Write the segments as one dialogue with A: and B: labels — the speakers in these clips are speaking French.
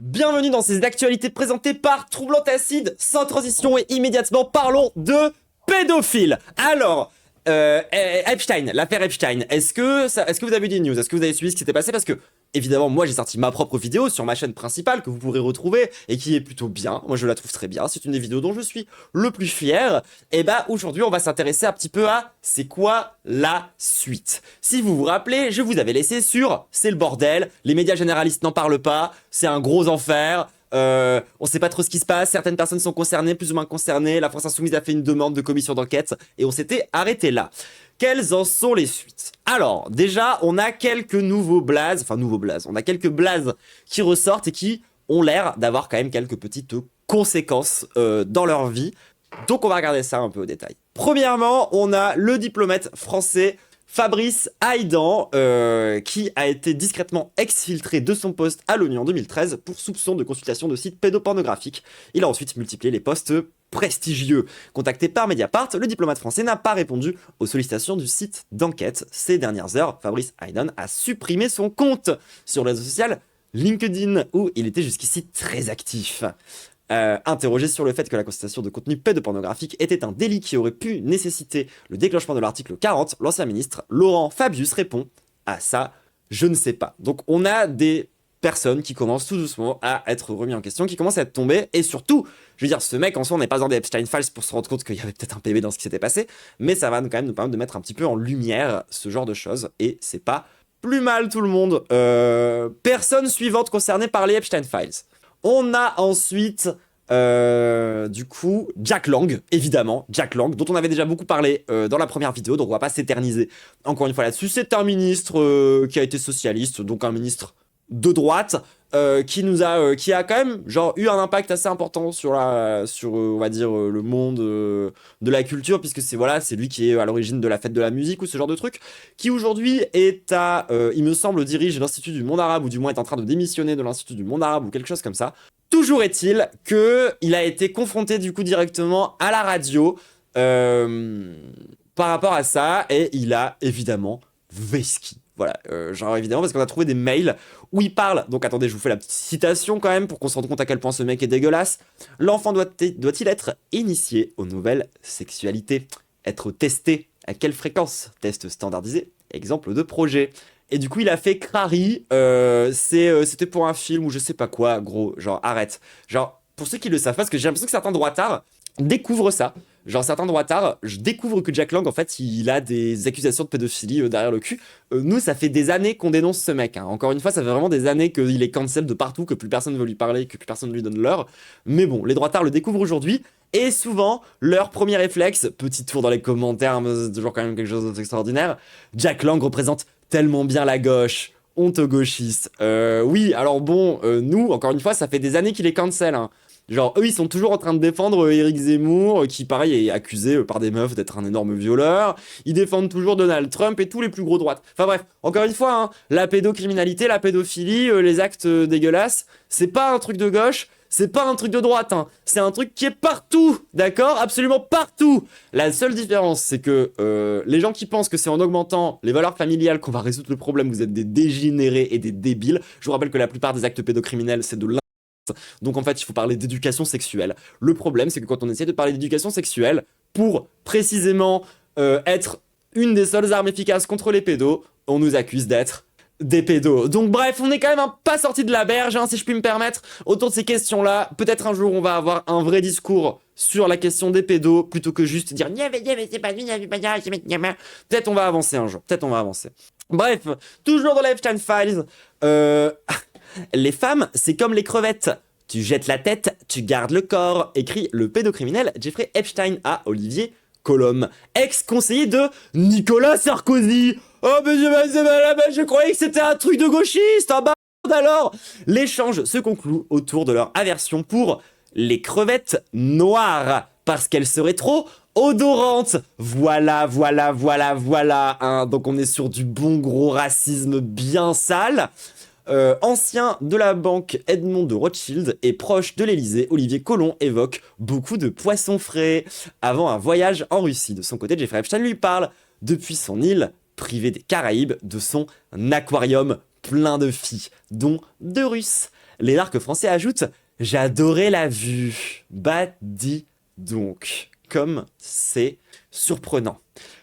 A: Bienvenue dans ces actualités présentées par Troublante Acide. Sans transition et immédiatement, parlons de pédophiles. Alors, Epstein, l'affaire Epstein, est-ce que vous avez eu des news? Est-ce que vous avez suivi ce qui s'était passé? Parce que, évidemment, moi j'ai sorti ma propre vidéo sur ma chaîne principale que vous pourrez retrouver et qui est plutôt bien. Moi je la trouve très bien, c'est une des vidéos dont je suis le plus fier. Et bah aujourd'hui on va s'intéresser un petit peu à c'est quoi la suite. Si vous vous rappelez, je vous avais laissé sur c'est le bordel, les médias généralistes n'en parlent pas, c'est un gros enfer. On sait pas trop ce qui se passe, certaines personnes sont concernées, plus ou moins concernées, la France Insoumise a fait une demande de commission d'enquête et on s'était arrêté là. Quelles en sont les suites? Alors, déjà, on a quelques nouveaux blazes, on a quelques blazes qui ressortent et qui ont l'air d'avoir quand même quelques petites conséquences dans leur vie. Donc on va regarder ça un peu au détail. Premièrement, on a le diplomate français Fabrice Haïdan, qui a été discrètement exfiltré de son poste à l'ONU en 2013 pour soupçon de consultation de sites pédopornographiques. Il a ensuite multiplié les postes prestigieux. Contacté par Mediapart, le diplomate français n'a pas répondu aux sollicitations du site d'enquête. Ces dernières heures, Fabrice Haïdan a supprimé son compte sur le réseau social LinkedIn, où il était jusqu'ici très actif. Interrogé sur le fait que la consultation de contenu pédopornographique était un délit qui aurait pu nécessiter le déclenchement de l'article 40, l'ancien ministre Laurent Fabius répond à ça, je ne sais pas. Donc on a des personnes qui commencent tout doucement à être remis en question, qui commencent à être tombées, et surtout, je veux dire, ce mec en soi, on n'est pas dans des Epstein Files pour se rendre compte qu'il y avait peut-être un PV dans ce qui s'était passé, mais ça va quand même nous permettre de mettre un petit peu en lumière ce genre de choses, et c'est pas plus mal tout le monde. Personne suivante concernée par les Epstein Files. On a ensuite, du coup, Jack Lang, évidemment, Jack Lang, dont on avait déjà beaucoup parlé dans la première vidéo, donc on va pas s'éterniser encore une fois là-dessus. C'est un ministre qui a été socialiste, donc un ministre de droite, qui a quand même genre eu un impact assez important sur on va dire le monde de la culture, puisque c'est lui qui est à l'origine de la fête de la musique ou ce genre de truc, qui aujourd'hui est il me semble dirige l'Institut du Monde Arabe, ou du moins est en train de démissionner de l'Institut du Monde Arabe ou quelque chose comme ça. Toujours est-il que il a été confronté du coup directement à la radio par rapport à ça, et il a évidemment vesqui. Voilà, genre évidemment parce qu'on a trouvé des mails où il parle, donc attendez, je vous fais la petite citation quand même pour qu'on se rende compte à quel point ce mec est dégueulasse. L'enfant doit-il être initié aux nouvelles sexualités? Être testé? À quelle fréquence? Test standardisé? Exemple de projet. Et du coup il a fait crari, c'était pour un film ou je sais pas quoi, gros, genre arrête. Genre, pour ceux qui le savent pas, parce que j'ai l'impression que certains droitards découvrent ça. Genre certains droitards, je découvre que Jack Lang, en fait, il a des accusations de pédophilie derrière le cul. Nous, ça fait des années qu'on dénonce ce mec. Hein. Encore une fois, ça fait vraiment des années qu'il est cancel de partout, que plus personne ne veut lui parler, que plus personne ne lui donne l'heure. Mais bon, les droitards le découvrent aujourd'hui. Et souvent, leur premier réflexe, petit tour dans les commentaires, c'est toujours quand même quelque chose d'extraordinaire, Jack Lang représente tellement bien la gauche. Honte aux gauchistes. Oui, alors bon, nous, encore une fois, ça fait des années qu'il est cancel. Hein. Genre, eux, ils sont toujours en train de défendre Éric Zemmour, qui, pareil, est accusé par des meufs d'être un énorme violeur. Ils défendent toujours Donald Trump et tous les plus gros droites. Enfin bref, encore une fois, hein, la pédocriminalité, la pédophilie, les actes dégueulasses, c'est pas un truc de gauche, c'est pas un truc de droite, hein. C'est un truc qui est partout, d'accord? Absolument partout. La seule différence, c'est que les gens qui pensent que c'est en augmentant les valeurs familiales qu'on va résoudre le problème, vous êtes des dégénérés et des débiles. Je vous rappelle que la plupart des actes pédocriminels, c'est de donc en fait, il faut parler d'éducation sexuelle. Le problème, c'est que quand on essaie de parler d'éducation sexuelle, pour précisément être une des seules armes efficaces contre les pédos, on nous accuse d'être des pédos. Donc bref, on est quand même pas sorti de la berge, hein, si je puis me permettre, autour de ces questions-là. Peut-être un jour, on va avoir un vrai discours sur la question des pédos, plutôt que juste dire c'est pas lui, peut-être on va avancer un jour, peut-être on va avancer. Bref, toujours dans les Epstein Files, les femmes, c'est comme les crevettes. Tu jettes la tête, tu gardes le corps, écrit le pédocriminel Jeffrey Epstein à Olivier Colom, ex-conseiller de Nicolas Sarkozy. Oh mais je croyais que c'était un truc de gauchiste, ah bah alors. L'échange se conclut autour de leur aversion pour les crevettes noires, parce qu'elles seraient trop odorantes. Voilà, hein. Donc on est sur du bon gros racisme bien sale. Ancien de la banque Edmond de Rothschild et proche de l'Elysée, Olivier Colom évoque beaucoup de poissons frais avant un voyage en Russie. De son côté, Jeffrey Epstein lui parle, depuis son île privée des Caraïbes, de son aquarium plein de filles, dont 2 Russes. Les narcs français ajoutent « J'adorais la vue ». Bah dis donc, comme c'est surprenant.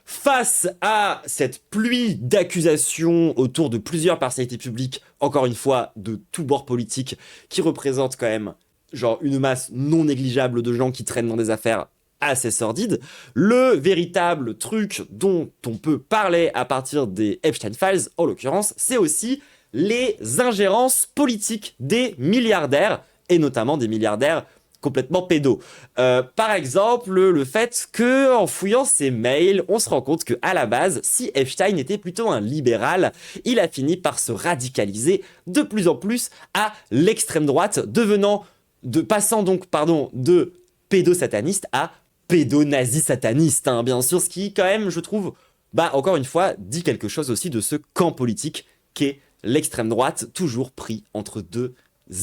A: Face à cette pluie d'accusations autour de plusieurs personnalités publiques, encore une fois, de tous bords politiques, qui représentent quand même genre une masse non négligeable de gens qui traînent dans des affaires assez sordides, le véritable truc dont on peut parler à partir des Epstein Files, en l'occurrence, c'est aussi les ingérences politiques des milliardaires, et notamment des milliardaires complètement pédos. Par exemple, le fait que en fouillant ses mails, on se rend compte que à la base, si Epstein était plutôt un libéral, il a fini par se radicaliser de plus en plus à l'extrême droite, passant donc de pédosataniste à pédo-nazi sataniste, hein, bien sûr, ce qui quand même, je trouve, encore une fois, dit quelque chose aussi de ce camp politique qu'est l'extrême droite, toujours pris entre deux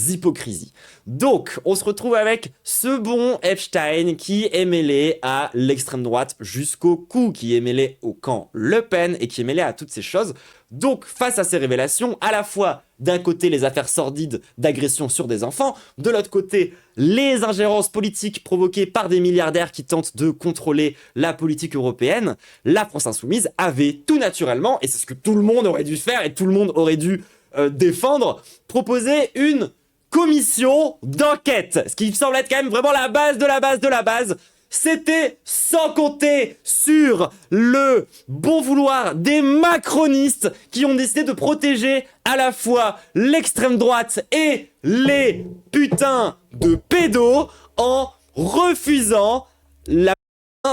A: hypocrisies. Donc, on se retrouve avec ce bon Epstein qui est mêlé à l'extrême droite jusqu'au cou, qui est mêlé au camp Le Pen et qui est mêlé à toutes ces choses. Donc, face à ces révélations, à la fois d'un côté les affaires sordides d'agression sur des enfants, de l'autre côté les ingérences politiques provoquées par des milliardaires qui tentent de contrôler la politique européenne, la France Insoumise avait tout naturellement, et c'est ce que tout le monde aurait dû faire et tout le monde aurait dû défendre, proposer une commission d'enquête, ce qui me semble être quand même vraiment la base de la base de la base. C'était sans compter sur le bon vouloir des macronistes qui ont décidé de protéger à la fois l'extrême droite et les putains de pédos en refusant la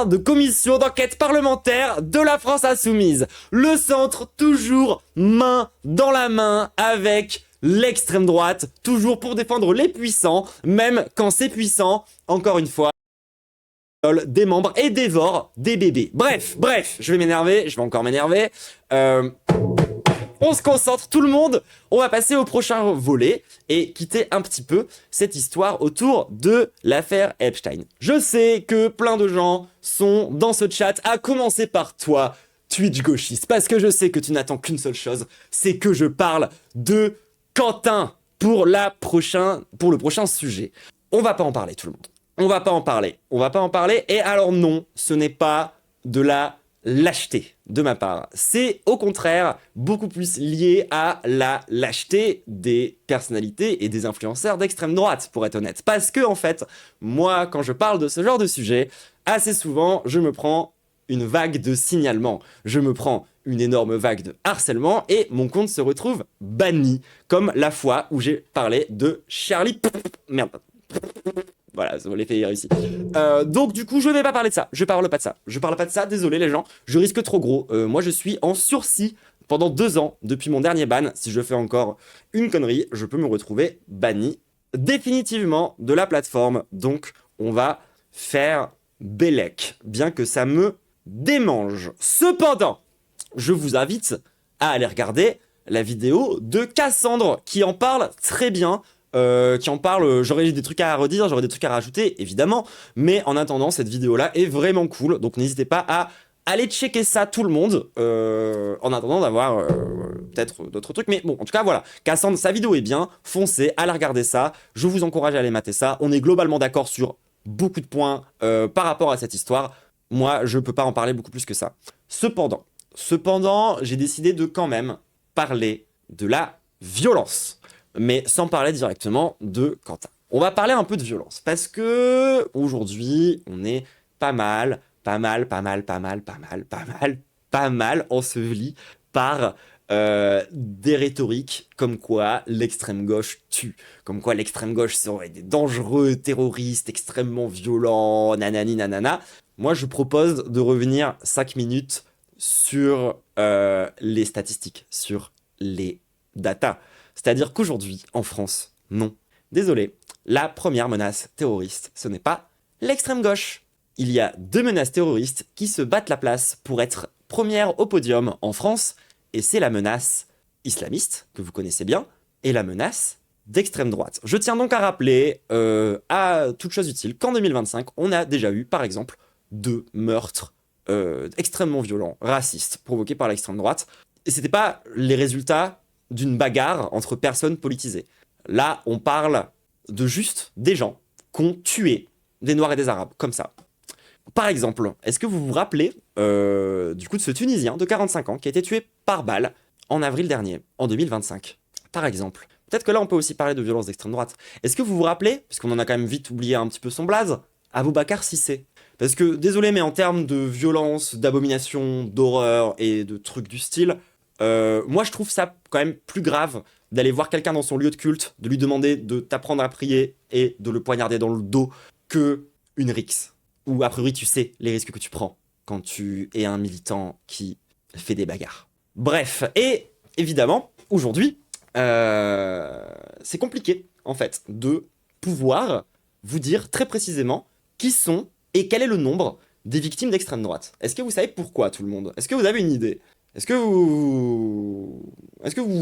A: de commission d'enquête parlementaire de la France Insoumise. Le centre toujours main dans la main avec l'extrême droite, toujours pour défendre les puissants, même quand ces puissants, encore une fois, des membres et dévorent des bébés. Bref, je vais m'énerver, je vais encore m'énerver. On se concentre, tout le monde. On va passer au prochain volet et quitter un petit peu cette histoire autour de l'affaire Epstein. Je sais que plein de gens sont dans ce chat, à commencer par toi, Twitch gauchiste, parce que je sais que tu n'attends qu'une seule chose, c'est que je parle de Quentin pour le prochain sujet. On va pas en parler, tout le monde. On va pas en parler. Et alors non, ce n'est pas de la lâcheté de ma part. C'est au contraire beaucoup plus lié à la lâcheté des personnalités et des influenceurs d'extrême droite, pour être honnête. Parce que, en fait, moi, quand je parle de ce genre de sujet, assez souvent, je me prends une vague de signalement. Je me prends une énorme vague de harcèlement et mon compte se retrouve banni. Comme la fois où j'ai parlé de Charlie... Merde. Voilà, l'effet est réussi. Donc du coup, je vais pas parler de ça. Je parle pas de ça, désolé les gens. Je risque trop gros. Moi, je suis en sursis pendant 2 ans depuis mon dernier ban. Si je fais encore une connerie, je peux me retrouver banni définitivement de la plateforme. Donc, on va faire bellec, bien que ça me démange. Cependant, je vous invite à aller regarder la vidéo de Cassandre qui en parle très bien. J'aurais des trucs à redire, j'aurais des trucs à rajouter, évidemment, mais en attendant, cette vidéo-là est vraiment cool, donc n'hésitez pas à aller checker ça, tout le monde, en attendant d'avoir peut-être d'autres trucs, mais bon, en tout cas, voilà, Cassandre, sa vidéo est bien, foncez, allez regarder ça, je vous encourage à aller mater ça, on est globalement d'accord sur beaucoup de points par rapport à cette histoire, moi, je peux pas en parler beaucoup plus que ça. Cependant, j'ai décidé de quand même parler de la violence, mais sans parler directement de Quentin. On va parler un peu de violence, parce que aujourd'hui, on est pas mal enseveli par des rhétoriques comme quoi l'extrême gauche tue, comme quoi l'extrême gauche serait des dangereux terroristes extrêmement violents, nanani nanana. Moi, je propose de revenir 5 minutes sur les statistiques, sur les datas. C'est-à-dire qu'aujourd'hui, en France, non. Désolé, la première menace terroriste, ce n'est pas l'extrême gauche. Il y a 2 menaces terroristes qui se battent la place pour être premières au podium en France, et c'est la menace islamiste, que vous connaissez bien, et la menace d'extrême droite. Je tiens donc à rappeler, à toute chose utile, qu'en 2025, on a déjà eu, par exemple, 2 meurtres extrêmement violents, racistes, provoqués par l'extrême droite, et c'était pas les résultats d'une bagarre entre personnes politisées. Là, on parle de juste des gens qui ont tué des Noirs et des Arabes, comme ça. Par exemple, est-ce que vous vous rappelez du coup de ce Tunisien de 45 ans qui a été tué par balle en avril dernier, en 2025, par exemple. Peut-être que là, on peut aussi parler de violence d'extrême droite. Est-ce que vous vous rappelez, puisqu'on en a quand même vite oublié un petit peu son blaze, Aboubacar Cissé? Parce que, désolé, mais en termes de violence, d'abomination, d'horreur et de trucs du style, moi je trouve ça quand même plus grave d'aller voir quelqu'un dans son lieu de culte, de lui demander de t'apprendre à prier et de le poignarder dans le dos que une rixe. Ou a priori tu sais les risques que tu prends quand tu es un militant qui fait des bagarres. Bref, et évidemment, aujourd'hui, c'est compliqué en fait de pouvoir vous dire très précisément qui sont et quel est le nombre des victimes d'extrême droite. Est-ce que vous savez pourquoi, tout le monde? Est-ce que vous avez une idée? Est-ce que vous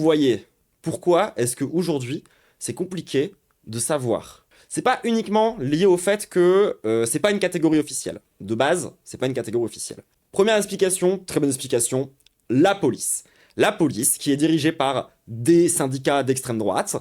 A: voyez pourquoi est-ce qu'aujourd'hui, c'est compliqué de savoir? C'est pas uniquement lié au fait que c'est pas une catégorie officielle. De base, c'est pas une catégorie officielle. Première explication, très bonne explication, la police. La police, qui est dirigée par des syndicats d'extrême droite,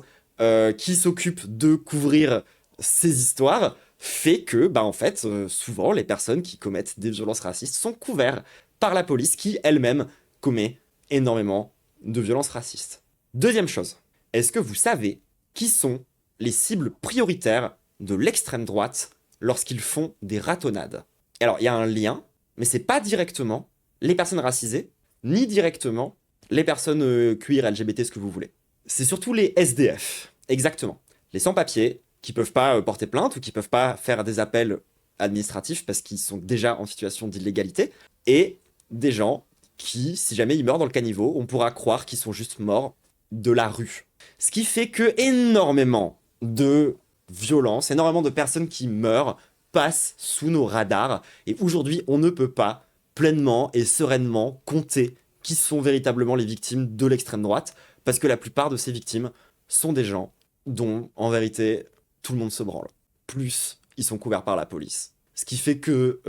A: qui s'occupent de couvrir ces histoires, fait que, bah en fait, souvent, les personnes qui commettent des violences racistes sont couvertes par la police, qui elle-même commet énormément de violences racistes. Deuxième chose, est-ce que vous savez qui sont les cibles prioritaires de l'extrême droite lorsqu'ils font des ratonnades? Alors, il y a un lien, mais c'est pas directement les personnes racisées, ni directement les personnes cuir, LGBT, ce que vous voulez. C'est surtout les SDF, exactement. Les sans-papiers qui peuvent pas porter plainte ou qui peuvent pas faire des appels administratifs parce qu'ils sont déjà en situation d'illégalité, et des gens qui, si jamais ils meurent dans le caniveau, on pourra croire qu'ils sont juste morts de la rue. Ce qui fait que énormément de violences, énormément de personnes qui meurent passent sous nos radars, et aujourd'hui on ne peut pas pleinement et sereinement compter qui sont véritablement les victimes de l'extrême droite, parce que la plupart de ces victimes sont des gens dont, en vérité, tout le monde se branle. Plus ils sont couverts par la police. Ce qui fait que,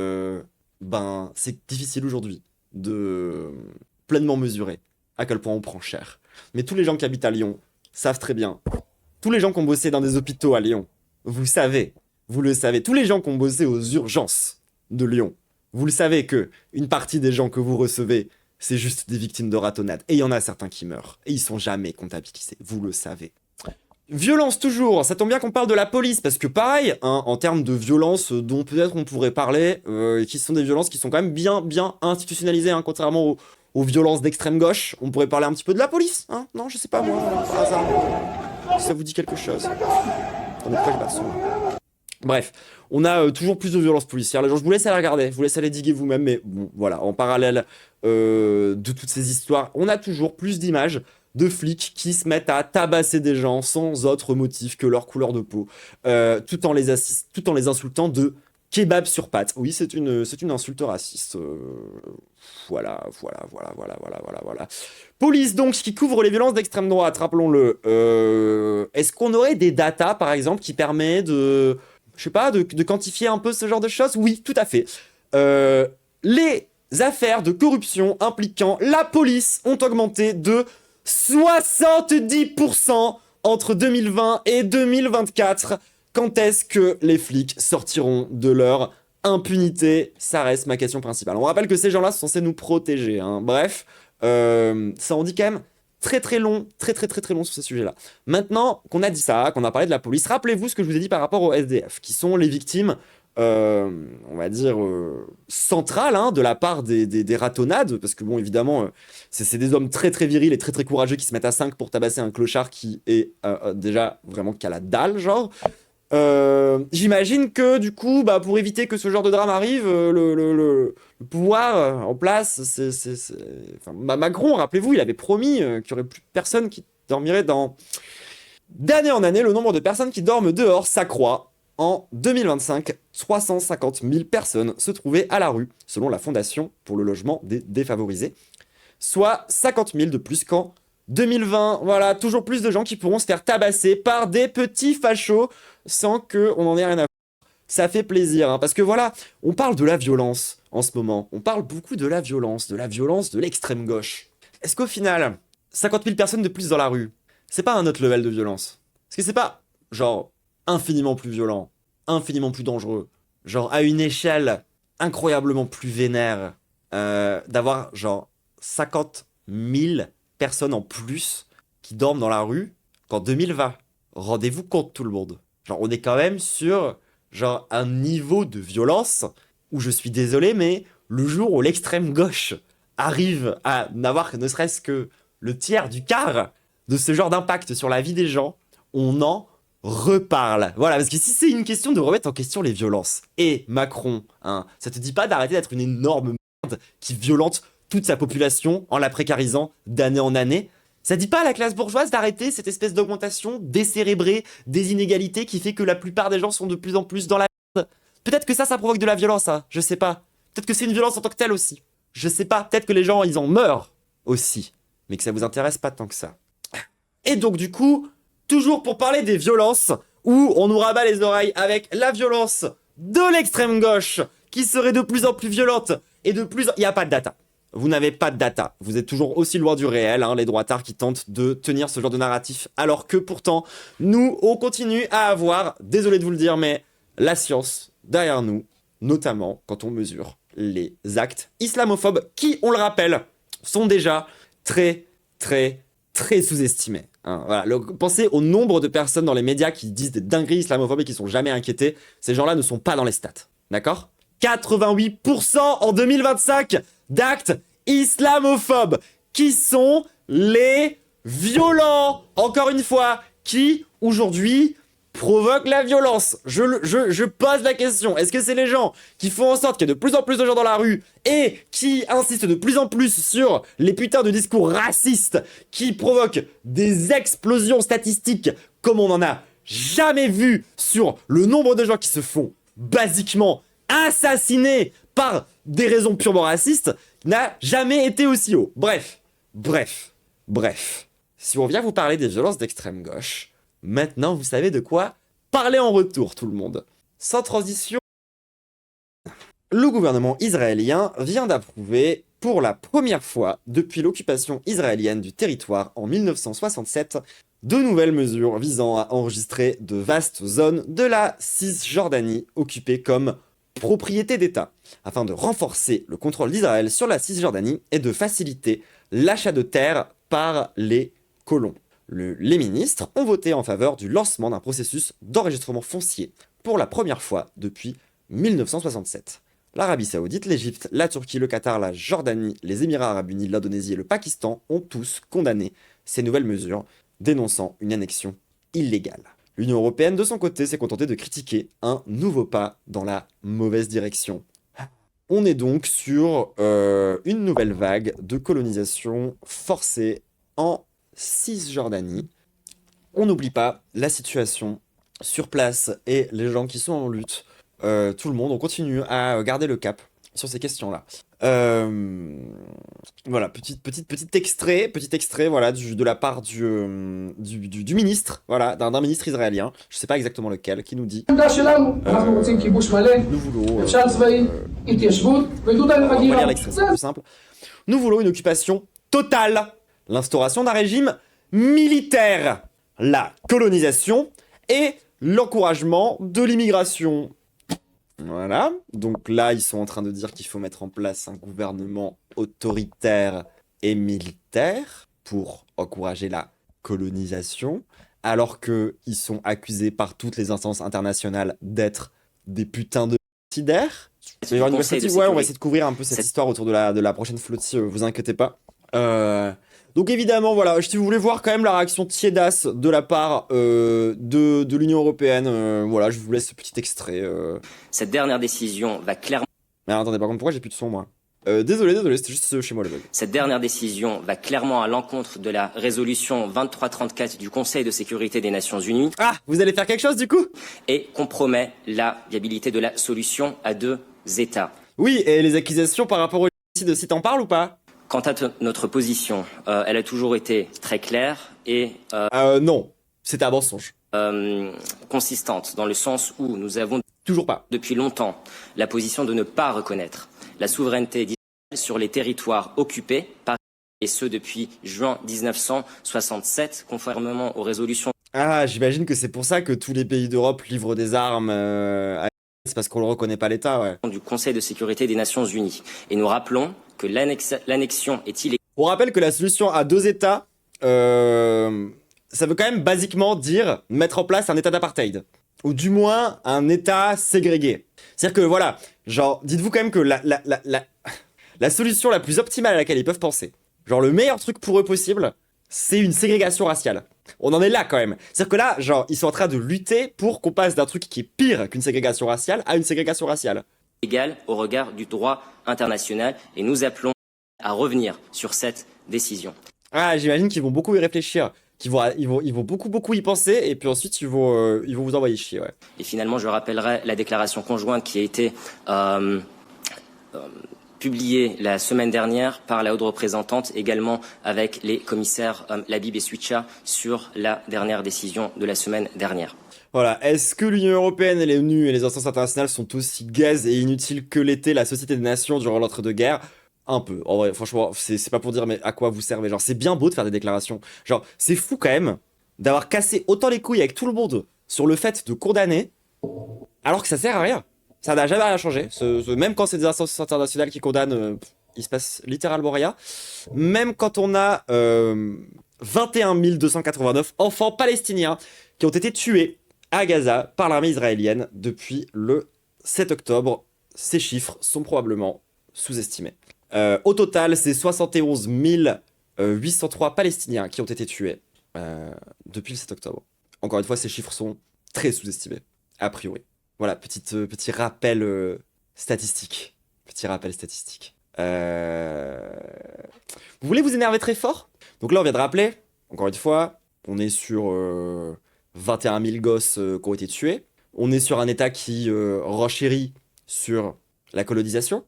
A: c'est difficile aujourd'hui de pleinement mesurer à quel point on prend cher. Mais tous les gens qui habitent à Lyon savent très bien. Tous les gens qui ont bossé dans des hôpitaux à Lyon, vous savez, vous le savez. Tous les gens qui ont bossé aux urgences de Lyon, vous le savez que une partie des gens que vous recevez, c'est juste des victimes de ratonnade. Et il y en a certains qui meurent. Et ils sont jamais comptabilisés. Vous le savez. Violence toujours, ça tombe bien qu'on parle de la police, parce que pareil, hein, en termes de violence dont peut-être on pourrait parler, qui sont des violences qui sont quand même bien institutionnalisées, hein, contrairement aux violences d'extrême gauche, on pourrait parler un petit peu de la police, hein? Non, je sais pas moi, par hasard, si ça vous dit quelque chose. Attendez, pourquoi je bats son... Bref, on a toujours plus de violences policières. Les gens, je vous laisse aller regarder, je vous laisse aller diguer vous-même, mais bon, voilà, en parallèle de toutes ces histoires, on a toujours plus d'images de flics qui se mettent à tabasser des gens sans autre motif que leur couleur de peau, tout en les insultant de kebab sur pattes. Oui, c'est une insulte raciste. Voilà. Police donc qui couvre les violences d'extrême droite, rappelons-le. Est-ce qu'on aurait des datas, par exemple, qui permet de, je sais pas, de quantifier un peu ce genre de choses? Oui, tout à fait. Les affaires de corruption impliquant la police ont augmenté de 70% entre 2020 et 2024. Quand est-ce que les flics sortiront de leur impunité? Ça reste ma question principale. On rappelle que ces gens-là sont censés nous protéger, hein. Bref, ça en dit quand même très long sur ce sujet-là. Maintenant qu'on a dit ça, qu'on a parlé de la police, rappelez-vous ce que je vous ai dit par rapport aux SDF, qui sont les victimes, on va dire, centrales, hein, de la part des ratonnades, parce que bon, évidemment, c'est des hommes très virils et très courageux qui se mettent à 5 pour tabasser un clochard qui est déjà vraiment qu'à la dalle, genre. J'imagine que du coup, pour éviter que ce genre de drame arrive, le pouvoir en place, Enfin, Macron, rappelez-vous, il avait promis qu'il n'y aurait plus personne qui dormirait dans... D'année en année, le nombre de personnes qui dorment dehors s'accroît. En 2025, 350 000 personnes se trouvaient à la rue, selon la Fondation pour le logement des défavorisés, soit 50 000 de plus qu'en 2020. Voilà, toujours plus de gens qui pourront se faire tabasser par des petits fachos sans qu'on en ait rien à foutre. Ça fait plaisir, hein, parce que voilà, on parle de la violence en ce moment. On parle beaucoup de la violence de l'extrême gauche. Est-ce qu'au final, 50 000 personnes de plus dans la rue, c'est pas un autre level de violence? Est-ce que c'est pas, genre, infiniment plus violent, infiniment plus dangereux, genre, à une échelle incroyablement plus vénère, d'avoir, genre, 50 000 personnes en plus qui dorment dans la rue qu'en 2020? Rendez-vous compte, tout le monde. Genre, on est quand même sur, genre, un niveau de violence où je suis désolé, mais le jour où l'extrême gauche arrive à n'avoir que ne serait-ce que le tiers du quart de ce genre d'impact sur la vie des gens, on en reparle. Voilà, parce que si c'est une question de remettre en question les violences, et Macron, hein, ça te dit pas d'arrêter d'être une énorme merde qui violente toute sa population en la précarisant d'année en année. Ça dit pas à la classe bourgeoise d'arrêter cette espèce d'augmentation décérébrée des inégalités qui fait que la plupart des gens sont de plus en plus dans la merde. Peut-être que ça provoque de la violence, hein, je sais pas. Peut-être que c'est une violence en tant que telle aussi. Je sais pas, peut-être que les gens, ils en meurent aussi. Mais que ça vous intéresse pas tant que ça. Et donc du coup, toujours pour parler des violences, où on nous rabat les oreilles avec la violence de l'extrême gauche, qui serait de plus en plus violente, et de plus... Il n'y a pas de data. Vous n'avez pas de data. Vous êtes toujours aussi loin du réel, hein, les droitards qui tentent de tenir ce genre de narratif, alors que pourtant, nous, on continue à avoir, désolé de vous le dire, mais la science derrière nous, notamment quand on mesure les actes islamophobes, qui, on le rappelle, sont déjà très, très, très sous-estimés. Hein, voilà. Pensez au nombre de personnes dans les médias qui disent des dingueries islamophobes et qui sont jamais inquiétés. Ces gens-là ne sont pas dans les stats. D'accord ? 88% en 2025 d'actes islamophobes. Qui sont les violents, encore une fois, qui, aujourd'hui, provoquent la violence. Je pose la question. Est-ce que c'est les gens qui font en sorte qu'il y ait de plus en plus de gens dans la rue et qui insistent de plus en plus sur les putains de discours racistes qui provoquent des explosions statistiques comme on en a jamais vu sur le nombre de gens qui se font basiquement assassiner par des raisons purement racistes n'a jamais été aussi haut. Bref. Si on vient vous parler des violences d'extrême gauche, maintenant vous savez de quoi parler en retour, tout le monde. Sans transition, le gouvernement israélien vient d'approuver pour la première fois depuis l'occupation israélienne du territoire en 1967 de nouvelles mesures visant à enregistrer de vastes zones de la Cisjordanie occupées comme propriété d'État, afin de renforcer le contrôle d'Israël sur la Cisjordanie et de faciliter l'achat de terres par les colons. Les ministres ont voté en faveur du lancement d'un processus d'enregistrement foncier pour la première fois depuis 1967. L'Arabie Saoudite, l'Égypte, la Turquie, le Qatar, la Jordanie, les Émirats Arabes Unis, l'Indonésie et le Pakistan ont tous condamné ces nouvelles mesures, dénonçant une annexion illégale. L'Union européenne, de son côté, s'est contentée de critiquer un nouveau pas dans la mauvaise direction. On est donc sur une nouvelle vague de colonisation forcée en Cisjordanie. On n'oublie pas la situation sur place et les gens qui sont en lutte. Tout le monde, on continue à garder le cap sur ces questions-là. Voilà, petit extrait voilà, de la part du ministre, voilà, d'un ministre israélien, je sais pas exactement lequel, qui nous dit nous voulons, on va lire l'extrait, c'est plus simple. Nous voulons une occupation totale, l'instauration d'un régime militaire, la colonisation et l'encouragement de l'immigration. Voilà, donc là, ils sont en train de dire qu'il faut mettre en place un gouvernement autoritaire et militaire pour encourager la colonisation, alors qu'ils sont accusés par toutes les instances internationales d'être des putains de génocidaires. Ouais, on va essayer de couvrir un peu cette histoire autour de la prochaine flottille, vous inquiétez pas. Donc évidemment, voilà, si vous voulez voir quand même la réaction tiédasse de la part de l'Union Européenne, voilà, je vous laisse ce petit extrait.
B: Cette dernière décision va clairement...
A: Mais attendez, par contre, pourquoi j'ai plus de son, moi désolé, c'était juste chez moi le bug.
B: Cette dernière décision va clairement à l'encontre de la résolution 2334 du Conseil de sécurité des Nations Unies.
A: Ah, vous allez faire quelque chose du coup?
B: Et compromet la viabilité de la solution à deux États.
A: Oui, et les accusations par rapport au génocide, si t'en parles ou pas?
B: Quant à notre position, elle a toujours été très claire et...
A: non, c'était un mensonge.
B: Consistante, dans le sens où nous avons...
A: Toujours pas.
B: Depuis longtemps, la position de ne pas reconnaître la souveraineté d'Israël sur les territoires occupés par et ce depuis juin 1967, conformément aux résolutions
A: Ah, j'imagine que c'est pour ça que tous les pays d'Europe livrent des armes c'est parce qu'on le reconnaît pas l'État, ouais.
B: du Conseil de sécurité des Nations Unies. Et nous rappelons que l'annexion est illégale.
A: On rappelle que la solution à 2 États, ça veut quand même basiquement dire mettre en place un État d'apartheid. Ou du moins un État ségrégué. C'est-à-dire que voilà, genre, dites-vous quand même que la solution la plus optimale à laquelle ils peuvent penser, genre le meilleur truc pour eux possible, c'est une ségrégation raciale. On en est là quand même. C'est-à-dire que là, genre, ils sont en train de lutter pour qu'on passe d'un truc qui est pire qu'une ségrégation raciale à une ségrégation raciale.
B: Illégale au regard du droit international et nous appelons à revenir sur cette décision.
A: Ah, j'imagine qu'ils vont beaucoup y réfléchir, ils vont beaucoup y penser, et puis ensuite ils vont vous envoyer chier, ouais.
B: Et finalement, je rappellerai la déclaration conjointe qui a été publiée la semaine dernière par la haute représentante, également avec les commissaires Labib et Suica, sur la dernière décision de la semaine dernière.
A: Voilà, est-ce que l'Union Européenne et l'ONU et les instances internationales sont aussi gazes et inutiles que l'était la Société des Nations durant l'entre-deux-guerres ? Un peu, en vrai, franchement, c'est pas pour dire mais à quoi vous servez, genre c'est bien beau de faire des déclarations, genre c'est fou quand même d'avoir cassé autant les couilles avec tout le monde sur le fait de condamner, alors que ça sert à rien, ça n'a jamais rien changé, même quand c'est des instances internationales qui condamnent, il se passe littéralement rien, même quand on a 21 289 enfants palestiniens qui ont été tués à Gaza par l'armée israélienne depuis le 7 octobre, ces chiffres sont probablement sous-estimés. Au total, c'est 71 803 Palestiniens qui ont été tués depuis le 7 octobre. Encore une fois, ces chiffres sont très sous-estimés, a priori. Voilà, petit rappel statistique. Petit rappel statistique. Vous voulez vous énerver très fort? Donc là, on vient de rappeler, encore une fois, on est sur 21 000 gosses qui ont été tués. On est sur un État qui renchérit sur la colonisation.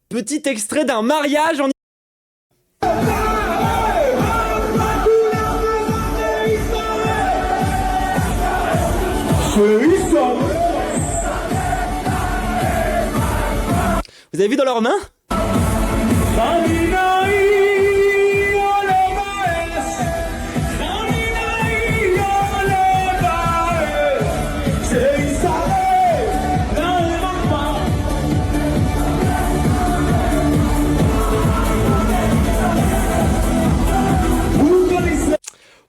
A: Petit extrait d'un mariage en... Vous avez vu dans leurs mains?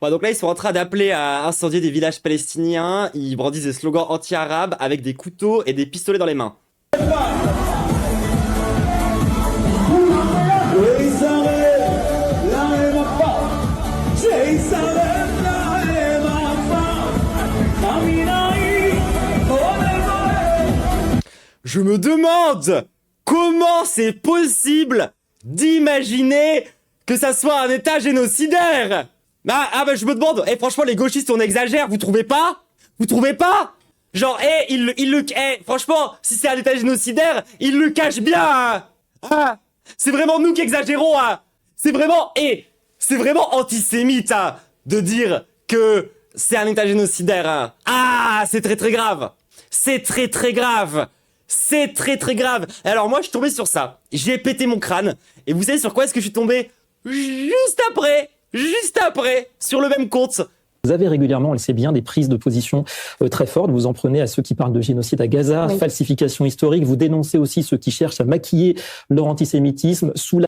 A: Bon, donc là, ils sont en train d'appeler à incendier des villages palestiniens. Ils brandissent des slogans anti-arabes avec des couteaux et des pistolets dans les mains. Je me demande comment c'est possible d'imaginer que ça soit un État génocidaire. Bah je me demande, franchement les gauchistes on exagère, vous trouvez pas? Vous trouvez pas? Genre, franchement, si c'est un État génocidaire, il le cache bien, hein. Ah, c'est vraiment nous qui exagérons, hein. C'est vraiment antisémite, hein, de dire que c'est un État génocidaire, hein. Ah, c'est très très grave. C'est très très grave. C'est très très grave. Alors moi, je suis tombé sur ça. J'ai pété mon crâne. Et vous savez sur quoi est-ce que je suis tombé? Juste après, sur le même compte.
C: Vous avez régulièrement, on le sait bien, des prises de position très fortes. Vous en prenez à ceux qui parlent de génocide à Gaza, oui, falsification historique. Vous dénoncez aussi ceux qui cherchent à maquiller leur antisémitisme sous la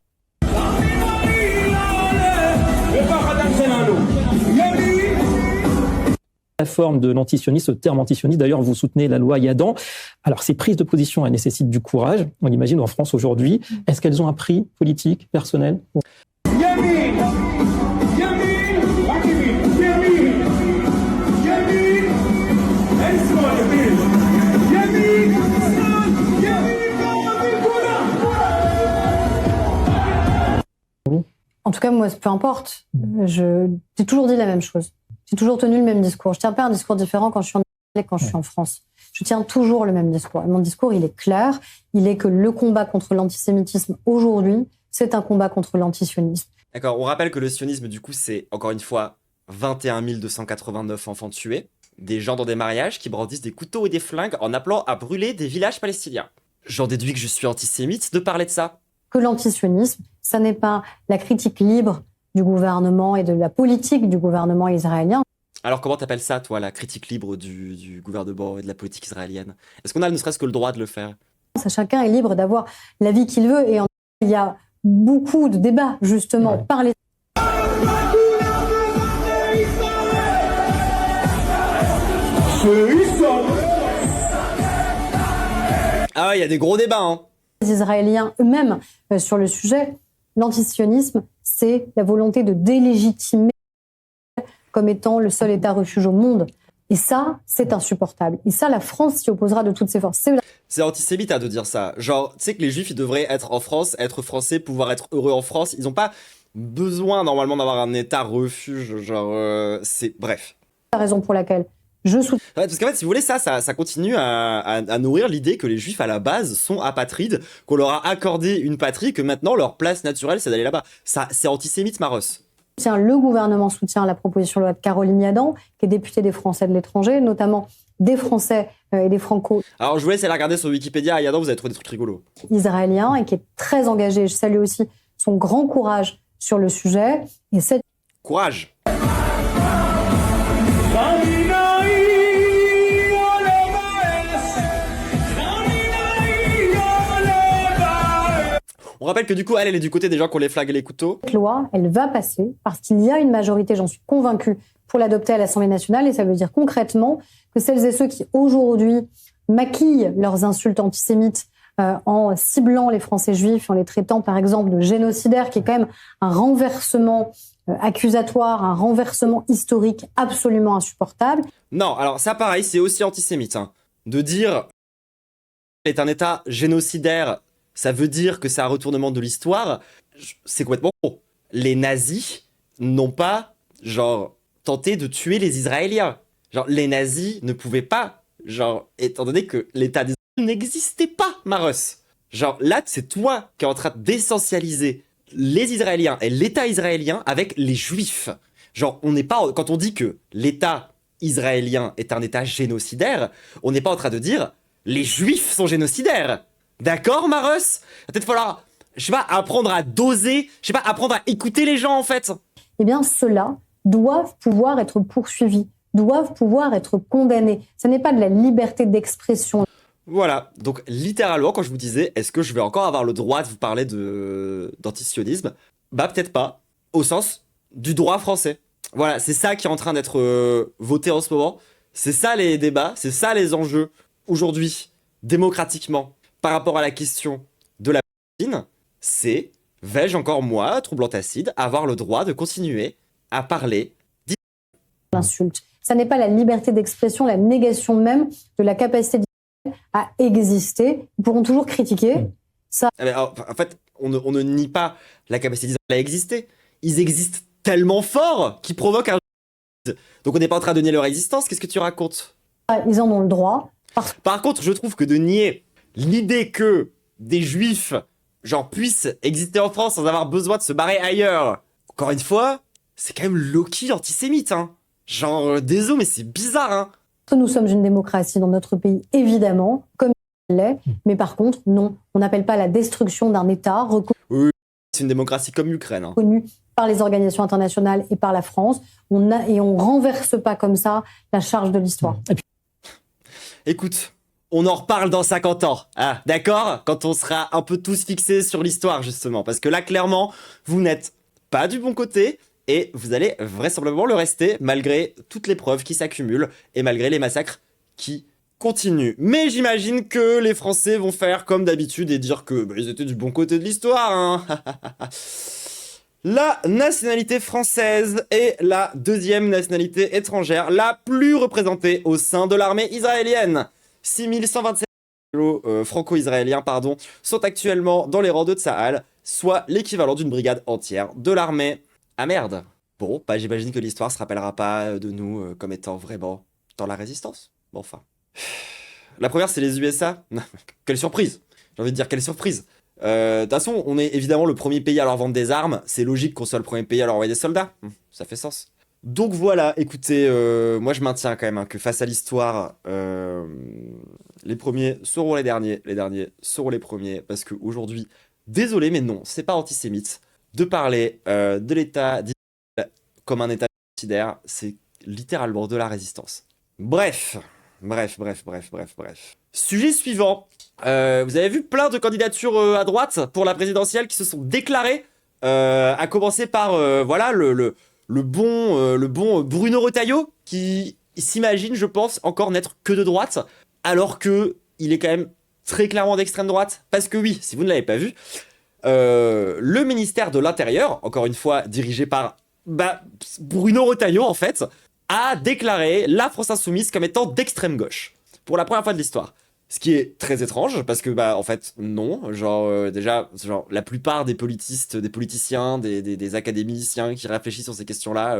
C: forme de l'antisionisme, ce terme antisioniste. D'ailleurs, vous soutenez la loi Yadan. Alors, ces prises de position, elles nécessitent du courage. On l'imagine en France aujourd'hui. Est-ce qu'elles ont un prix politique, personnel?
D: En tout cas, moi, peu importe. J'ai toujours dit la même chose. J'ai toujours tenu le même discours. Je tiens pas un discours différent quand je suis en et quand je suis en France. Je tiens toujours le même discours. Et mon discours, il est clair. Il est que le combat contre l'antisémitisme aujourd'hui, c'est un combat contre l'antisionisme.
A: D'accord, on rappelle que le sionisme, du coup, c'est, encore une fois, 21 289 enfants tués, des gens dans des mariages qui brandissent des couteaux et des flingues en appelant à brûler des villages palestiniens. J'en déduis que je suis antisémite de parler de ça.
D: que l'antisionisme, ça n'est pas la critique libre du gouvernement et de la politique du gouvernement israélien.
A: Alors comment t'appelles ça, toi, la critique libre du gouvernement et de la politique israélienne? Est-ce qu'on a ne serait-ce que le droit de le faire?
D: Chacun est libre d'avoir l'avis qu'il veut et il y a beaucoup de débats justement par les...
A: Ah ouais, il y a des gros débats, hein.
D: Les Israéliens eux-mêmes sur le sujet. L'antisionisme, c'est la volonté de délégitimer comme étant le seul État refuge au monde. Et ça, c'est insupportable. Et ça, la France s'y opposera de toutes ses forces.
A: C'est antisémite de dire ça. Genre, tu sais que les Juifs, ils devraient être en France, être français, pouvoir être heureux en France. Ils n'ont pas besoin, normalement, d'avoir un État refuge. Genre, c'est... Bref.
D: C'est la raison pour laquelle je soutiens...
A: Ouais, parce qu'en fait, si vous voulez, ça continue à nourrir l'idée que les Juifs, à la base, sont apatrides, qu'on leur a accordé une patrie, que maintenant, leur place naturelle, c'est d'aller là-bas. Ça, c'est antisémite, Maros.
D: Le gouvernement soutient la proposition de loi de Caroline Yadan, qui est députée des Français de l'étranger, notamment des Français et des Franco.
A: Alors, je vous laisse aller regarder sur Wikipédia. Yadan, vous allez trouver des trucs rigolos.
D: Israélien, et qui est très engagé. Je salue aussi son grand courage sur le sujet. Et cette...
A: Courage. On rappelle que du coup, elle est du côté des gens qui ont les flags et les couteaux.
D: Cette loi, elle va passer parce qu'il y a une majorité, j'en suis convaincue, pour l'adopter à l'Assemblée nationale. Et ça veut dire concrètement que celles et ceux qui aujourd'hui maquillent leurs insultes antisémites en ciblant les Français juifs, en les traitant par exemple de génocidaires, qui est quand même un renversement accusatoire, un renversement historique absolument insupportable.
A: Non, alors ça pareil, c'est aussi antisémite. Hein. De dire est un État génocidaire, ça veut dire que c'est un retournement de l'histoire, c'est complètement faux. Les nazis n'ont pas, genre, tenté de tuer les Israéliens. Genre, les nazis ne pouvaient pas, genre, étant donné que l'État d'Israël n'existait pas, Maros. Genre, là, c'est toi qui es en train d'essentialiser les Israéliens et l'État israélien avec les Juifs. Genre, on n'est pas, quand on dit que l'État israélien est un État génocidaire, on n'est pas en train de dire les Juifs sont génocidaires. D'accord, Maros? Va peut-être falloir, je sais pas, apprendre à doser, je sais pas, apprendre à écouter les gens, en fait.
D: Eh bien, ceux-là doivent pouvoir être poursuivis, doivent pouvoir être condamnés. Ce n'est pas de la liberté d'expression.
A: Voilà, donc littéralement, quand je vous disais, est-ce que je vais encore avoir le droit de vous parler d'antisionisme? Bah, peut-être pas, au sens du droit français. Voilà, c'est ça qui est en train d'être voté en ce moment. C'est ça les débats, c'est ça les enjeux aujourd'hui, démocratiquement. Par rapport à la question de la Palestine, c'est vais-je encore, moi, troublant acide, avoir le droit de continuer à parler
D: d'insultes. Ça n'est pas la liberté d'expression, la négation même de la capacité d'Israël à exister. Ils pourront toujours critiquer ça.
A: En fait, on ne nie pas la capacité d'Israël à exister. Ils existent tellement fort qu'ils provoquent un... Donc on n'est pas en train de nier leur existence. Qu'est-ce que tu racontes?
D: Ils en ont le droit.
A: Par contre, je trouve que de nier l'idée que des juifs, genre, puissent exister en France sans avoir besoin de se barrer ailleurs, encore une fois, c'est quand même low-key antisémite, hein. Genre, désolé, mais c'est bizarre, hein.
D: Nous sommes une démocratie dans notre pays, évidemment, comme il l'est, mais par contre, non, on n'appelle pas la destruction d'un État reconnu.
A: Oui, c'est une démocratie comme l'Ukraine, hein.
D: Reconnu par les organisations internationales et par la France. Et on renverse pas comme ça la charge de l'histoire.
A: Écoute, on en reparle dans 50 ans, ah, d'accord? Quand on sera un peu tous fixés sur l'histoire, justement. Parce que là, clairement, vous n'êtes pas du bon côté, et vous allez vraisemblablement le rester, malgré toutes les preuves qui s'accumulent, et malgré les massacres qui continuent. Mais j'imagine que les Français vont faire comme d'habitude, et dire que ils étaient du bon côté de l'histoire, hein. La nationalité française est la deuxième nationalité étrangère la plus représentée au sein de l'armée israélienne. 6127 franco-israéliens, sont actuellement dans les rangs de Tsahal, soit l'équivalent d'une brigade entière de l'armée. Ah merde. Bon, bah j'imagine que l'histoire se rappellera pas de nous comme étant vraiment dans la résistance. Bon, enfin. La première, c'est les USA. Quelle surprise. J'ai envie de dire quelle surprise. De toute façon, on est évidemment le premier pays à leur vendre des armes. C'est logique qu'on soit le premier pays à leur envoyer des soldats. Ça fait sens. Donc voilà, écoutez, moi je maintiens quand même hein, que face à l'histoire, les premiers seront les derniers seront les premiers, parce qu'aujourd'hui, désolé, mais non, c'est pas antisémite de parler de l'État d'Israël comme un État génocidaire. C'est littéralement de la résistance. Bref. Sujet suivant. Vous avez vu plein de candidatures à droite pour la présidentielle qui se sont déclarées, à commencer par voilà le bon Bruno Retailleau qui s'imagine, je pense, encore n'être que de droite, alors que il est quand même très clairement d'extrême droite. Parce que oui, si vous ne l'avez pas vu, le ministère de l'Intérieur, encore une fois dirigé par Bruno Retailleau en fait, a déclaré la France Insoumise comme étant d'extrême gauche pour la première fois de l'histoire. Ce qui est très étrange parce que en fait non, déjà la plupart des politistes, des politiciens, des académiciens qui réfléchissent sur ces questions-là,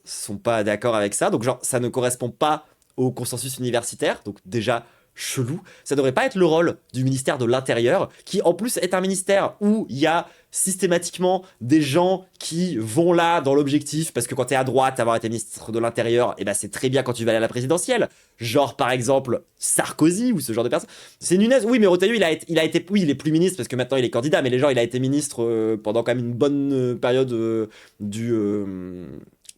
A: sont pas d'accord avec ça. Donc ça ne correspond pas au consensus universitaire. Donc déjà chelou. Ça devrait pas être le rôle du ministère de l'Intérieur, qui en plus est un ministère où il y a systématiquement des gens qui vont là dans l'objectif, parce que quand t'es à droite, avoir été ministre de l'Intérieur, c'est très bien quand tu vas aller à la présidentielle. Genre par exemple Sarkozy ou ce genre de personnes. C'est Nunez, oui, mais Retailleau il a été, oui, il est plus ministre parce que maintenant il est candidat, mais il a été ministre pendant quand même une bonne période du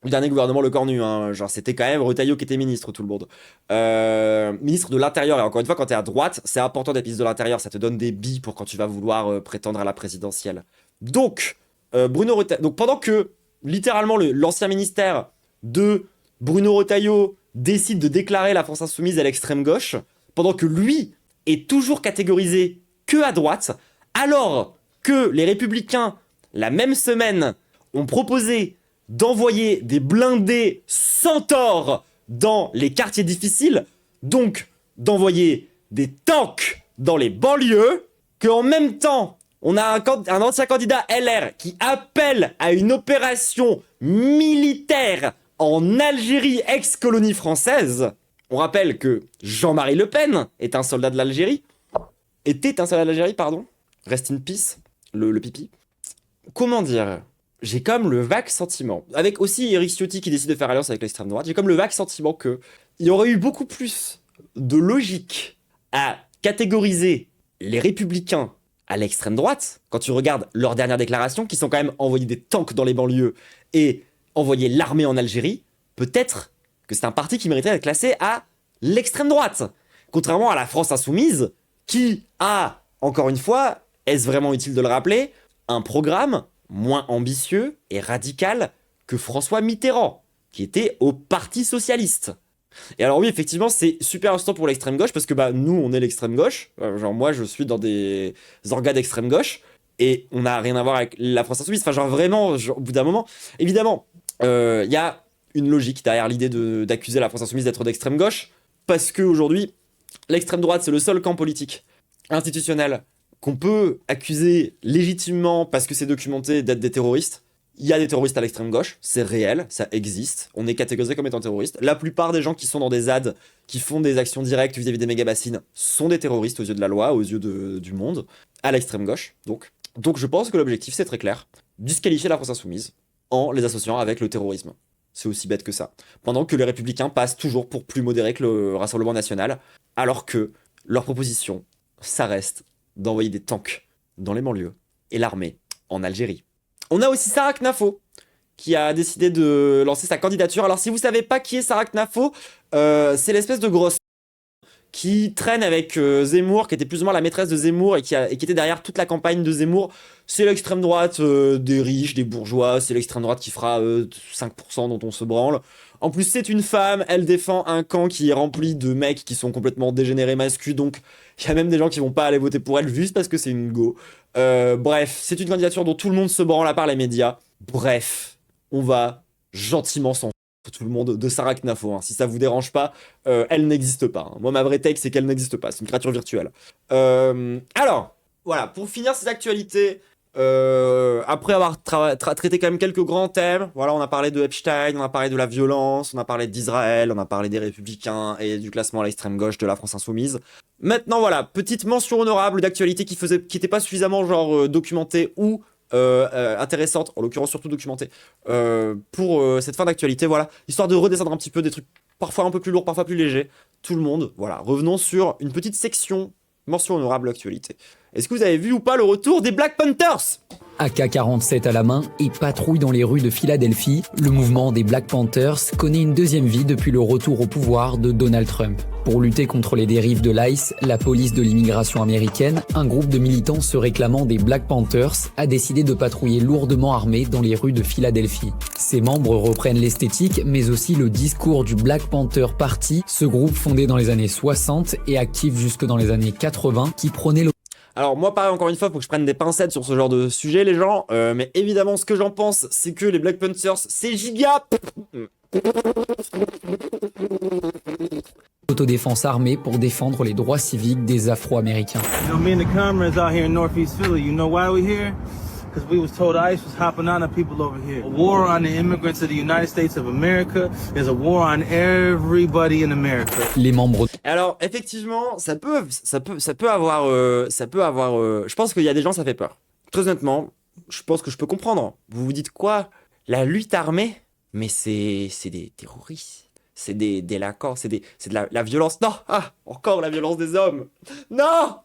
A: dernier gouvernement Le Cornu, hein. C'était quand même Retailleau qui était ministre, tout le monde. Ministre de l'Intérieur, et encore une fois, quand t'es à droite, c'est important d'être ministre de l'Intérieur, ça te donne des billes pour quand tu vas vouloir prétendre à la présidentielle. Donc, Bruno Retailleau, donc pendant que, littéralement, l'ancien ministère de Bruno Retailleau décide de déclarer la France Insoumise à l'extrême gauche, pendant que lui est toujours catégorisé que à droite, alors que les Républicains, la même semaine, ont proposé d'envoyer des blindés Centaures dans les quartiers difficiles, donc d'envoyer des tanks dans les banlieues, qu'en même temps, on a un ancien candidat LR qui appelle à une opération militaire en Algérie, ex-colonie française. On rappelle que Jean-Marie Le Pen est un soldat de l'Algérie. Était un soldat de l'Algérie, pardon. Rest in peace, le pipi. Comment dire ? J'ai comme le vague sentiment, avec aussi Éric Ciotti qui décide de faire alliance avec l'extrême droite, j'ai comme le vague sentiment que il y aurait eu beaucoup plus de logique à catégoriser les républicains à l'extrême droite, quand tu regardes leurs dernières déclarations, qui sont quand même envoyer des tanks dans les banlieues et envoyer l'armée en Algérie, peut-être que c'est un parti qui mériterait d'être classé à l'extrême droite. Contrairement à la France Insoumise, qui a, encore une fois, est-ce vraiment utile de le rappeler, un programme moins ambitieux et radical que François Mitterrand, qui était au Parti Socialiste. Et alors oui, effectivement, c'est super important pour l'extrême gauche, parce que nous, on est l'extrême gauche, moi, je suis dans des organes d'extrême gauche, et on n'a rien à voir avec la France Insoumise, vraiment, au bout d'un moment, évidemment, il y a une logique derrière l'idée d'accuser la France Insoumise d'être d'extrême gauche, parce qu'aujourd'hui, l'extrême droite, c'est le seul camp politique institutionnel qu'on peut accuser légitimement, parce que c'est documenté, d'être des terroristes. Il y a des terroristes à l'extrême gauche, c'est réel, ça existe, on est catégorisé comme étant terroristes. La plupart des gens qui sont dans des ZAD, qui font des actions directes vis-à-vis des méga-bassines, sont des terroristes aux yeux de la loi, aux yeux du monde, à l'extrême gauche. Donc je pense que l'objectif, c'est très clair, disqualifier la France Insoumise en les associant avec le terrorisme. C'est aussi bête que ça. Pendant que les Républicains passent toujours pour plus modérés que le Rassemblement National, alors que leur proposition, ça reste d'envoyer des tanks dans les banlieues et l'armée en Algérie. On a aussi Sarah Knafo qui a décidé de lancer sa candidature. Alors si vous savez pas qui est Sarah Knafo, c'est l'espèce de grosse qui traîne avec Zemmour, qui était plus ou moins la maîtresse de Zemmour et qui était derrière toute la campagne de Zemmour. C'est l'extrême droite des riches, des bourgeois, c'est l'extrême droite qui fera 5% dont on se branle. En plus, c'est une femme, elle défend un camp qui est rempli de mecs qui sont complètement dégénérés masculins, donc il y a même des gens qui vont pas aller voter pour elle juste parce que c'est une go. Bref, c'est une candidature dont tout le monde se branle à part les médias. Bref, on va gentiment s'en foutre tout le monde de Sarah Knafo. Hein. Si ça vous dérange pas, elle n'existe pas. Hein. Moi, ma vraie take, c'est qu'elle n'existe pas. C'est une créature virtuelle. Alors, voilà, pour finir ces actualités, après avoir traité quand même quelques grands thèmes, voilà, on a parlé de Epstein, on a parlé de la violence, on a parlé d'Israël, on a parlé des Républicains et du classement à l'extrême gauche de la France Insoumise. Maintenant, voilà, petite mention honorable d'actualité qui était pas suffisamment documentée ou intéressante, en l'occurrence surtout documentée, pour cette fin d'actualité, voilà, histoire de redescendre un petit peu des trucs parfois un peu plus lourds, parfois plus légers. Tout le monde, voilà, revenons sur une petite section Mention honorable actualité. Est-ce que vous avez vu ou pas le retour des Black Panthers?
E: AK-47 à la main et patrouille dans les rues de Philadelphie, le mouvement des Black Panthers connaît une deuxième vie depuis le retour au pouvoir de Donald Trump. Pour lutter contre les dérives de l'ICE, la police de l'immigration américaine, un groupe de militants se réclamant des Black Panthers a décidé de patrouiller lourdement armés dans les rues de Philadelphie. Ses membres reprennent l'esthétique, mais aussi le discours du Black Panther Party, ce groupe fondé dans les années 60 et actif jusque dans les années 80, qui prônait le...
A: Alors moi pareil, encore une fois, faut que je prenne des pincettes sur ce genre de sujet les gens, mais évidemment ce que j'en pense c'est que les Black Panthers c'est giga.
E: Autodéfense armée pour défendre les droits civiques des Afro-Américains.
F: You know, me and the comrades out here in Northeast Philly, you know why we here? Because we was told ICE was hopping on the people over here. A war on the immigrants of the United States of America is a war on everybody in America.
E: Les membres...
A: Alors effectivement, ça peut avoir, je pense qu'il y a des gens ça fait peur. Très honnêtement, je pense que je peux comprendre. Vous vous dites quoi? La lutte armée? Mais c'est des terroristes. C'est des délinquants, c'est de la violence. Non, encore la violence des hommes. Non.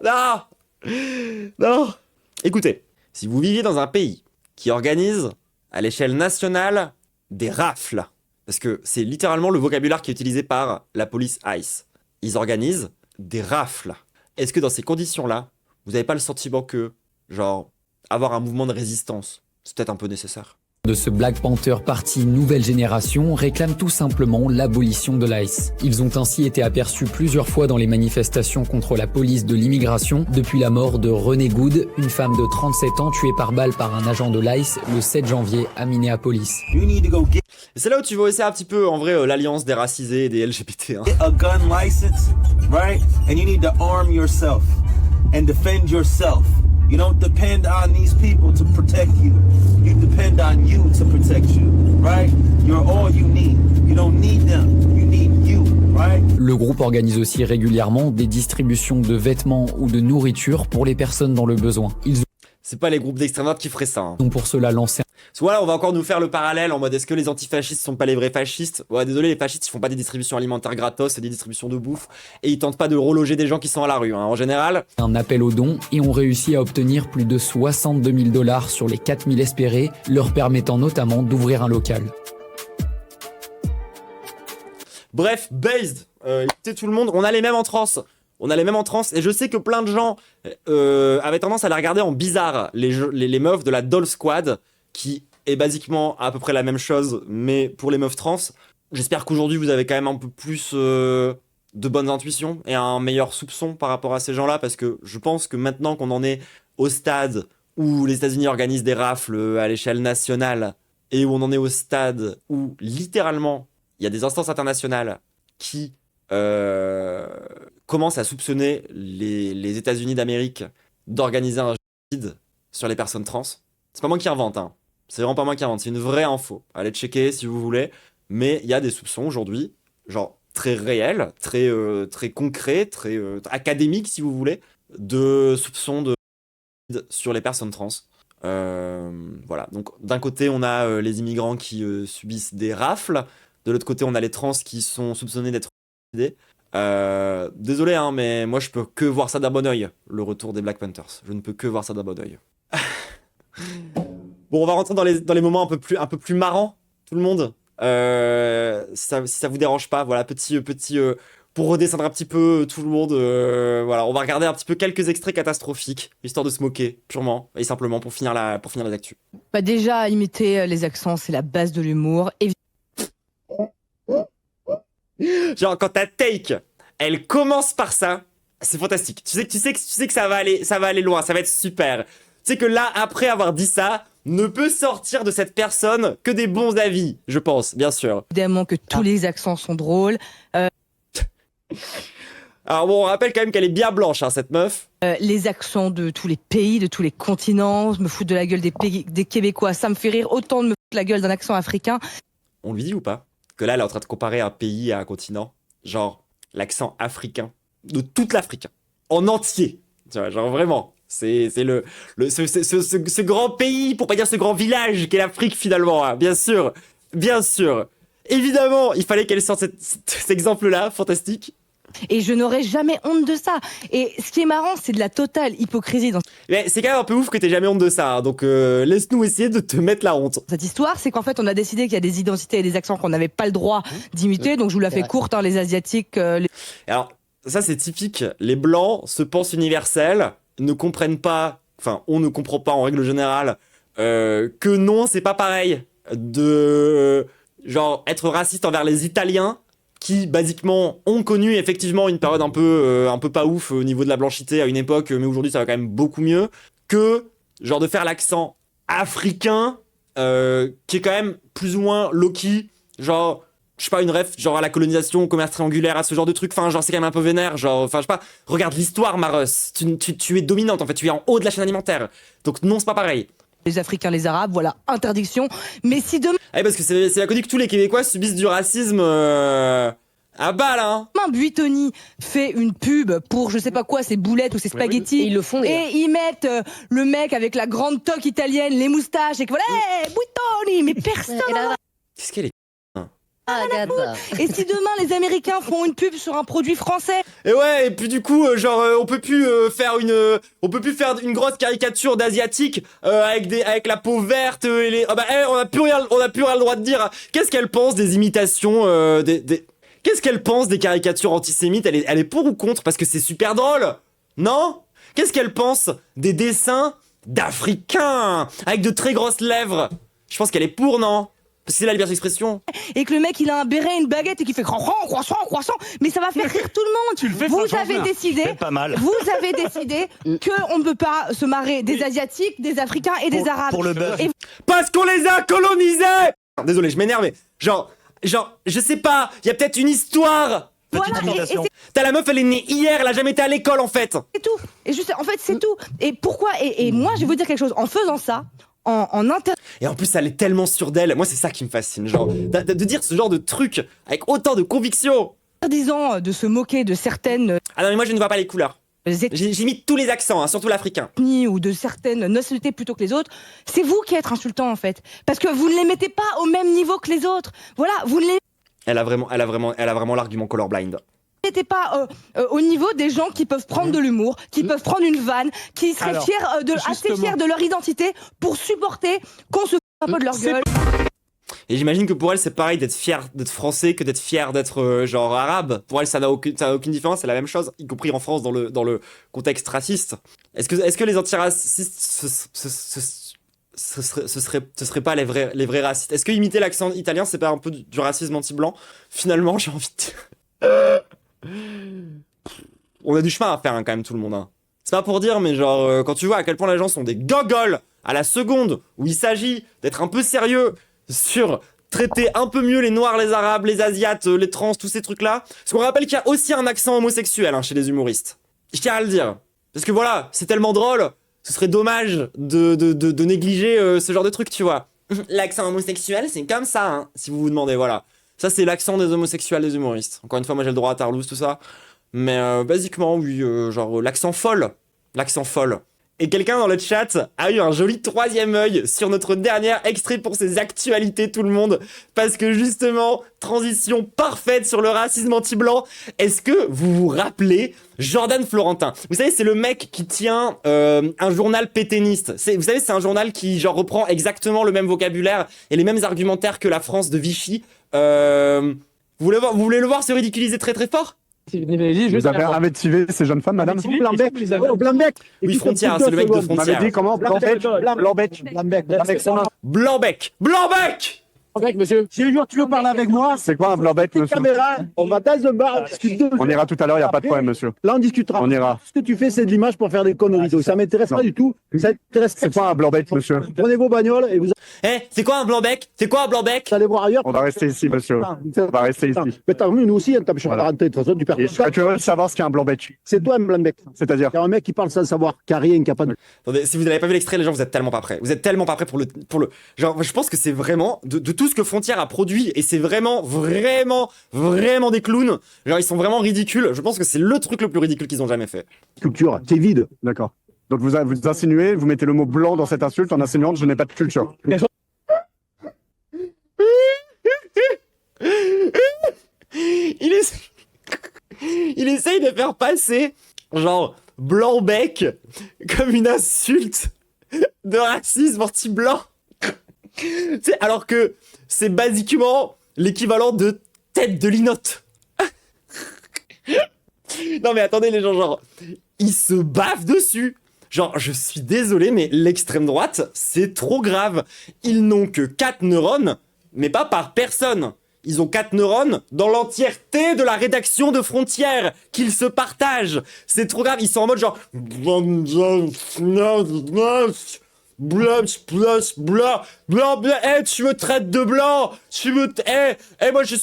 A: Écoutez, si vous viviez dans un pays qui organise à l'échelle nationale des rafles, parce que c'est littéralement le vocabulaire qui est utilisé par la police ICE, ils organisent des rafles. Est-ce que dans ces conditions-là, vous n'avez pas le sentiment que, genre, avoir un mouvement de résistance, c'est peut-être un peu nécessaire?
E: De ce Black Panther Party nouvelle génération réclament tout simplement l'abolition de l'ICE. Ils ont ainsi été aperçus plusieurs fois dans les manifestations contre la police de l'immigration depuis la mort de Renée Good, une femme de 37 ans tuée par balle par un agent de l'ICE le 7 janvier à Minneapolis.
A: C'est là où tu vois aussi un petit peu en vrai l'alliance des racisés et des LGBT.
F: Get a gun license, right? And you need to arm yourself and defend yourself. You don't depend on these people to protect you. You depend on you to protect you, right? You're all you need. You don't need them. You need you, right?
E: Le groupe organise aussi régulièrement des distributions de vêtements ou de nourriture pour les personnes dans le besoin. Ils
A: C'est pas les groupes d'extrême droite qui feraient ça. Hein.
E: ont pour cela lancé
A: Voilà, on va encore nous faire le parallèle en mode est-ce que les antifascistes sont pas les vrais fascistes? Ouais, désolé, les fascistes ils font pas des distributions alimentaires gratos, c'est des distributions de bouffe et ils tentent pas de reloger des gens qui sont à la rue. Hein. En général,
E: un appel aux dons et ont réussi à obtenir plus de 62 000 $ sur les 4 000 espérés, leur permettant notamment d'ouvrir un local.
A: bref, based. Écoutez tout le monde, on a les mêmes en transe. Et je sais que plein de gens avaient tendance à les regarder en bizarre, les meufs de la Doll Squad, qui est basiquement à peu près la même chose, mais pour les meufs trans. J'espère qu'aujourd'hui vous avez quand même un peu plus de bonnes intuitions et un meilleur soupçon par rapport à ces gens-là, parce que je pense que maintenant qu'on en est au stade où les États-Unis organisent des rafles à l'échelle nationale et où on en est au stade où littéralement il y a des instances internationales qui commencent à soupçonner les États-Unis d'Amérique d'organiser un génocide sur les personnes trans. C'est pas moi qui invente, hein. C'est vraiment pas moi qui invente, c'est une vraie info. Allez checker si vous voulez. Mais il y a des soupçons aujourd'hui, genre très réels, très concrets, très académiques si vous voulez, de soupçons de sur les personnes trans. Voilà, donc d'un côté on a les immigrants qui subissent des rafles, de l'autre côté on a les trans qui sont soupçonnés d'être désolé hein, mais moi je peux que voir ça d'un bon oeil, le retour des Black Panthers. Je ne peux que voir ça d'un bon oeil. Bon, on va rentrer dans les moments un peu plus marrants, tout le monde. Si ça vous dérange pas, voilà, petit pour redescendre un petit peu tout le monde, voilà, on va regarder un petit peu quelques extraits catastrophiques, histoire de se moquer, purement et simplement pour finir les actus.
G: Bah déjà, imiter les accents, c'est la base de l'humour.
A: Genre quand ta take, elle commence par ça, c'est fantastique. Tu sais que ça va aller loin, ça va être super. Tu sais que là, après avoir dit ça, ne peut sortir de cette personne que des bons avis, je pense, bien sûr.
G: Évidemment que tous les accents sont drôles.
A: Alors bon, on rappelle quand même qu'elle est bien blanche, hein, cette meuf.
G: Les accents de tous les pays, de tous les continents, me foutre de la gueule des Québécois, ça me fait rire autant de me foutre la gueule d'un accent africain.
A: On lui dit ou pas que là, elle est en train de comparer un pays à un continent, genre l'accent africain, de toute l'Afrique, en entier. Tu vois, genre vraiment. C'est ce grand pays, pour pas dire ce grand village qu'est l'Afrique finalement, hein. Bien sûr. Évidemment, il fallait qu'elle sorte cet exemple-là, fantastique.
G: Et je n'aurais jamais honte de ça. Et ce qui est marrant, c'est de la totale hypocrisie dans
A: Mais c'est quand même un peu ouf que t'aies jamais honte de ça, hein. Donc laisse-nous essayer de te mettre la honte.
G: cette histoire. C'est qu'en fait, on a décidé qu'il y a des identités et des accents qu'on n'avait pas le droit d'imiter. Donc je vous la fais courte, hein, les Asiatiques,
A: Alors, ça c'est typique. Les Blancs se pensent universels, ne comprennent pas, enfin, on ne comprend pas en règle générale, que non, c'est pas pareil de, genre, être raciste envers les Italiens, qui, basiquement, ont connu effectivement une période un peu pas ouf au niveau de la blanchité à une époque, mais aujourd'hui ça va quand même beaucoup mieux, que, genre, de faire l'accent africain, qui est quand même plus ou moins low-key, genre... Je sais pas, une ref, genre à la colonisation, au commerce triangulaire, à ce genre de truc, enfin, genre, c'est quand même un peu vénère, genre, enfin, je sais pas, regarde l'histoire, Maros, tu es dominante, en fait, tu es en haut de la chaîne alimentaire, donc non, c'est pas pareil.
G: les Africains, les Arabes, voilà, interdiction. Mais si demain
A: Ah, parce que c'est bien connu que tous les Québécois subissent du racisme à balle, hein.
G: Buitoni fait une pub pour je sais pas quoi, ses boulettes ou ses spaghettis,
H: Et ils le font,
G: et ils mettent le mec avec la grande toque italienne, les moustaches, et que voilà, hey, Buitoni, mais personne.
A: Qu'est-ce qu'elle est?
G: Et si demain les Américains font une pub sur un produit français,
A: Et ouais, et puis du coup, genre, on peut plus faire une grosse caricature d'asiatique avec la peau verte et les. Ah bah, on a plus rien le droit de dire. Qu'est-ce qu'elle pense des imitations Qu'est-ce qu'elle pense des caricatures antisémites? Elle est pour ou contre? Parce que c'est super drôle, non? Qu'est-ce qu'elle pense des dessins d'Africains avec de très grosses lèvres? Je pense qu'elle est pour, non? Parce que c'est la liberté d'expression.
G: et que le mec il a un béret, une baguette et qui fait croissant, mais ça va faire rire tout le monde. Vous avez décidé,
I: pas mal.
G: vous avez décidé que on ne peut pas se marrer des Asiatiques, des Africains et des Arabes.
I: Pour le bœuf.
G: Et
A: Parce qu'on les a colonisés! Désolé, je m'énerve, mais genre, je sais pas, il y a peut-être une histoire.
G: voilà, et
A: T'as la meuf, elle est née hier, elle a jamais été à l'école en fait.
G: c'est tout. Et juste, en fait, c'est tout. Et pourquoi et moi, je vais vous dire quelque chose. En faisant ça, en
A: Et en plus, elle est tellement sûre d'elle. Moi, c'est ça qui me fascine, genre, de dire ce genre de truc avec autant de conviction.
G: interdisant de se moquer de certaines
A: Ah non, mais moi, je ne vois pas les couleurs.
G: ethnies
A: J'imite tous les accents, hein, surtout l'africain.
G: ou de certaines nationalités plutôt que les autres, c'est vous qui êtes insultant en fait. Parce que vous ne les mettez pas au même niveau que les autres. Voilà, vous ne les
A: Elle a vraiment l'argument colorblind.
G: mettez pas au niveau des gens qui peuvent prendre de l'humour, qui peuvent prendre une vanne, qui seraient
I: Alors,
G: assez fiers de leur identité pour supporter qu'on se fout un peu de leur gueule.
A: Et j'imagine que pour elle, c'est pareil d'être fier d'être français que d'être fier d'être genre arabe. Pour elle, ça n'a aucune différence, c'est la même chose, y compris en France dans le contexte raciste. Est-ce que les antiracistes ce serait pas les vrais racistes? Est-ce que imiter l'accent italien, c'est pas un peu du racisme anti-blanc? Finalement, j'ai envie de on a du chemin à faire, hein, quand même, tout le monde, hein. C'est pas pour dire, mais genre, quand tu vois à quel point les gens sont des gogoles à la seconde où il s'agit d'être un peu sérieux sur traiter un peu mieux les noirs, les arabes, les asiates, les trans, tous ces trucs-là. Parce qu'on rappelle qu'il y a aussi un accent homosexuel, hein, chez les humoristes. Je tiens à le dire. Parce que voilà, c'est tellement drôle, ce serait dommage de négliger ce genre de truc, tu vois. L'accent homosexuel, c'est comme ça, hein, si vous vous demandez, voilà. Ça, c'est l'accent des homosexuels, des humoristes. Encore une fois, moi, j'ai le droit à Tarlouse, tout ça. Mais basiquement, oui, genre l'accent folle. L'accent folle. Et quelqu'un dans le chat a eu un joli troisième œil sur notre dernier extrait pour ses actualités, tout le monde. Parce que justement, transition parfaite sur le racisme anti-blanc. Est-ce que vous vous rappelez Jordan Florentin? Vous savez, c'est le mec qui tient un journal pétainiste. Vous savez, c'est un journal qui genre reprend exactement le même vocabulaire et les mêmes argumentaires que la France de Vichy. Vous voulez le voir se ridiculiser très très fort?
J: Vous avez invectivé ces jeunes femmes, madame?
K: Blanbec.
A: Oui, Frontière, c'est le mec de
J: Vous m'avez
A: Frontière.
J: dit comment?
A: Blanbec!
K: Monsieur. Si un jour tu veux parler avec moi,
J: C'est quoi un blanc-bec, monsieur?
K: caméra, on va dans un bar, on discute deux.
J: On ira tout à l'heure, il n'y a pas de problème, monsieur.
K: Là, on discutera.
J: On ira.
K: Ce que tu fais, c'est de l'image pour faire des conneries. Donc, ça m'intéresse
J: Non.
K: pas du tout. Ça m'intéresse.
J: C'est quoi un blanc-bec, monsieur?
K: Prenez vos bagnoles et vous
A: Eh, c'est quoi un blanc-bec? C'est quoi un blanc-bec?
K: allez voir ailleurs.
J: On va rester ici, monsieur. On va rester ici.
K: Mais t'as vu, nous aussi, on tape sur la rentrée. De toute façon, tu perds
J: Et
K: ton temps.
J: tu veux savoir ce qu'est un blanc-bec?
K: C'est toi, un blanc-bec.
J: C'est-à-dire?
K: Il y a un mec qui parle sans savoir, qui a rien, qui a pas de.
A: Attendez, si vous n'avez pas vu l'extrait, les gens, vous êtes tellement pas prêts. Vous êtes tellement pas prêts pour le. Genre, je pense que c'est vraiment de tout ce que Frontière a produit, et c'est vraiment des clowns. Genre, ils sont vraiment ridicules. Je pense que c'est le truc le plus ridicule qu'ils ont jamais fait.
K: Culture. C'est vide.
J: D'accord. Donc vous insinuez, vous mettez le mot blanc dans cette insulte en insinuant que je n'ai pas de culture.
A: il essaye de faire passer, genre, blanc-bec comme une insulte de racisme anti-blanc. Tu sais, alors que c'est basiquement l'équivalent de tête de linotte. Non mais attendez les gens, genre, ils se bavent dessus. Genre, je suis désolé, mais l'extrême droite, c'est trop grave. Ils n'ont que 4 neurones, mais pas par personne. Ils ont 4 neurones dans l'entièreté de la rédaction de Frontières qu'ils se partagent. C'est trop grave, ils sont en mode genre... Blanc, tu me traites de blanc,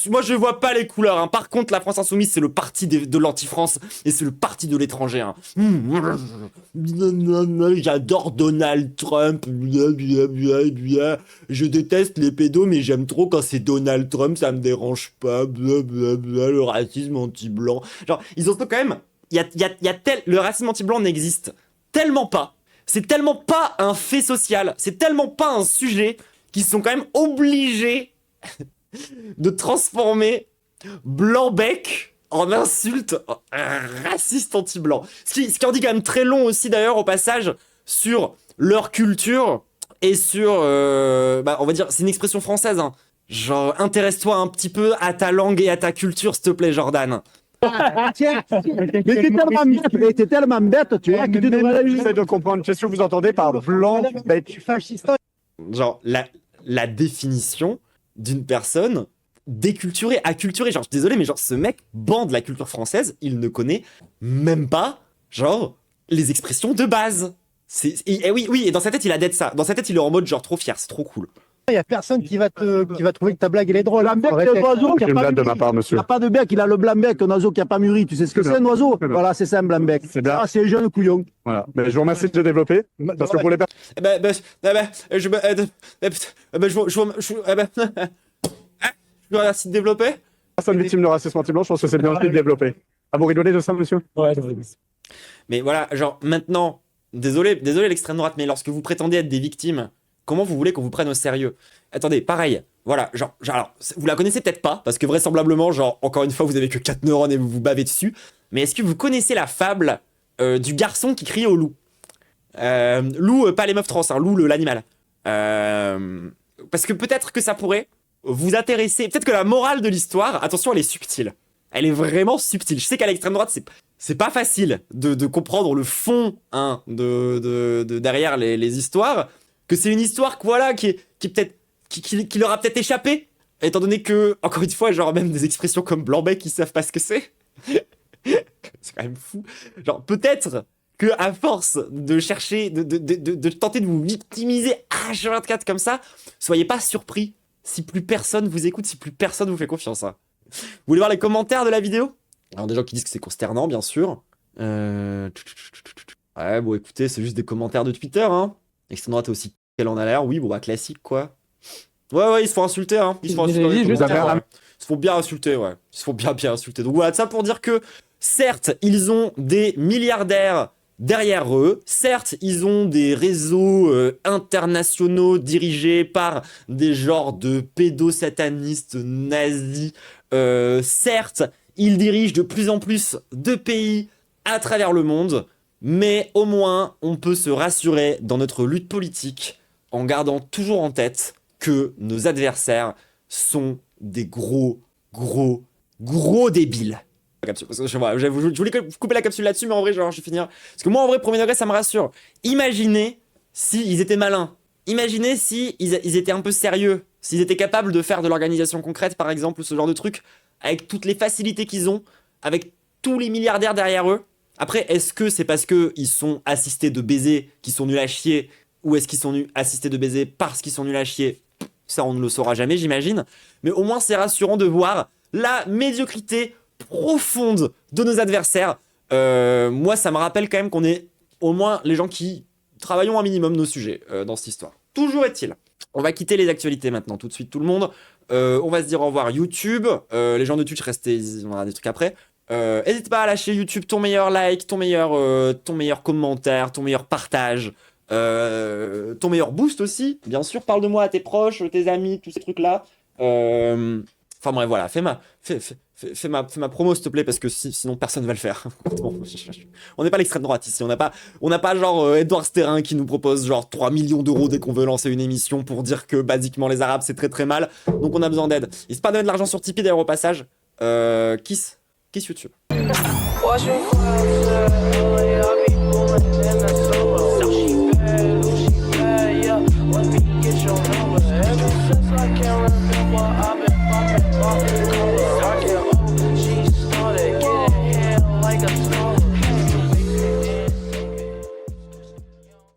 A: moi je vois pas les couleurs, hein. Par contre, la France Insoumise, c'est le parti de l'anti-France, et c'est le parti de l'étranger, hein. J'adore Donald Trump, je déteste les pédos, mais j'aime trop quand c'est Donald Trump, ça me dérange pas, le racisme anti-blanc. Genre, ils ont quand même, le racisme anti-blanc n'existe tellement pas. C'est tellement pas un fait social, c'est tellement pas un sujet qu'ils sont quand même obligés de transformer blanc-bec en insulte raciste anti-blanc. Ce qui en dit quand même très long aussi d'ailleurs au passage sur leur culture et sur, on va dire, c'est une expression française, hein. Genre, intéresse-toi un petit peu à ta langue et à ta culture, s'il te plaît, Jordan.
K: Tiens, mais t'es tellement bête, tu vois, que tu devrais...
J: J'essaie de comprendre. Qu'est-ce que vous entendez par blanc bec?
A: Genre, la définition d'une personne déculturée, acculturée. Genre, je suis désolé, mais genre, ce mec bande la culture française, il ne connaît même pas, genre, les expressions de base. Et oui, et dans sa tête, il a d'être ça. Dans sa tête, il est en mode, genre, trop fier, c'est trop cool.
K: Il n'y a personne qui va trouver que ta blague elle est drôle. Un bec, c'est un oiseau qui
J: C'est
K: n'a
J: une
K: pas
J: blague de
K: mûri.
J: ma part, monsieur.
K: Il n'a pas de bec, il a le blanc bec, un oiseau qui n'a pas mûri. Tu sais ce que c'est un oiseau? Voilà, c'est ça un blanc bec.
J: C'est bien.
K: Ah, c'est un jeune couillon.
J: Voilà. Mais je vous remercie de développer. Parce que pour les personnes.
A: Je vous remercie de développer.
J: Personne victime de racisme anti-blanc, je pense que c'est bien aussi de développer. Ah, vous rigolez de ça, monsieur?
C: Ouais,
A: Mais voilà, genre, maintenant, désolé l'extrême droite, mais lorsque vous prétendez être des victimes, comment vous voulez qu'on vous prenne au sérieux? Attendez, pareil, voilà, genre, alors, vous la connaissez peut-être pas, parce que vraisemblablement, genre, encore une fois, vous avez que 4 neurones et vous vous bavez dessus, mais est-ce que vous connaissez la fable du garçon qui crie au loup? Loup, pas les meufs trans, hein, loup, l'animal. Parce que peut-être que ça pourrait vous intéresser, peut-être que la morale de l'histoire, attention, elle est subtile. Elle est vraiment subtile. Je sais qu'à l'extrême droite, c'est pas facile de comprendre le fond, hein, de derrière les histoires, que c'est une histoire voilà, qui peut-être qui leur a peut-être échappé, étant donné que, encore une fois, genre même des expressions comme blanc-bec, ils savent pas ce que c'est. C'est quand même fou. Genre, peut-être que à force de chercher, de tenter de vous victimiser H24 comme ça, soyez pas surpris si plus personne vous écoute, si plus personne vous fait confiance. Hein. Vous voulez voir les commentaires de la vidéo? Alors, des gens qui disent que c'est consternant, bien sûr. Ouais, bon, écoutez, c'est juste des commentaires de Twitter, hein. Extrême droite aussi, qu'elle en a l'air. Oui, bon, bah, classique, quoi. Ouais, ils se font insulter, hein. Ils se font insulter. Ils se font bien insulter, ouais. Ils se font bien insulter. Donc, voilà, ça pour dire que, certes, ils ont des milliardaires derrière eux. Certes, ils ont des réseaux internationaux dirigés par des genres de pédosatanistes nazis. Certes, ils dirigent de plus en plus de pays à travers le monde, mais au moins, on peut se rassurer dans notre lutte politique en gardant toujours en tête que nos adversaires sont des gros débiles. Je voulais couper la capsule là-dessus, mais en vrai, genre, je vais finir. Parce que moi, en vrai, premier degré, ça me rassure. Imaginez s'ils étaient malins. Imaginez s'ils étaient un peu sérieux. S'ils étaient capables de faire de l'organisation concrète, par exemple, ou ce genre de truc, avec toutes les facilités qu'ils ont, avec tous les milliardaires derrière eux. Après, est-ce que c'est parce qu'ils sont assistés de baisers qu'ils sont nuls à chier, ou est-ce qu'ils sont assistés de baisers parce qu'ils sont nuls à chier? Ça, on ne le saura jamais, j'imagine. Mais au moins, c'est rassurant de voir la médiocrité profonde de nos adversaires. Moi, ça me rappelle quand même qu'on est au moins les gens qui travaillons un minimum nos sujets dans cette histoire. Toujours est-il. On va quitter les actualités maintenant, tout de suite, tout le monde. On va se dire au revoir YouTube. Les gens de Twitch, restez, on aura des trucs après. N'hésite pas à lâcher YouTube ton meilleur like, ton meilleur commentaire, ton meilleur partage, ton meilleur boost aussi. Bien sûr, parle de moi à tes proches, tes amis, tous ces trucs-là. Enfin bref, voilà, fais ma promo s'il te plaît, parce que sinon personne va le faire. Bon, on n'est pas l'extrême droite ici, on n'a pas genre Edouard Sterrin qui nous propose genre 3 millions d'euros dès qu'on veut lancer une émission pour dire que basiquement les Arabes c'est très très mal, donc on a besoin d'aide. N'hésite pas à donner de l'argent sur Tipeee d'ailleurs au passage. Kiss YouTube.
H: I can't remember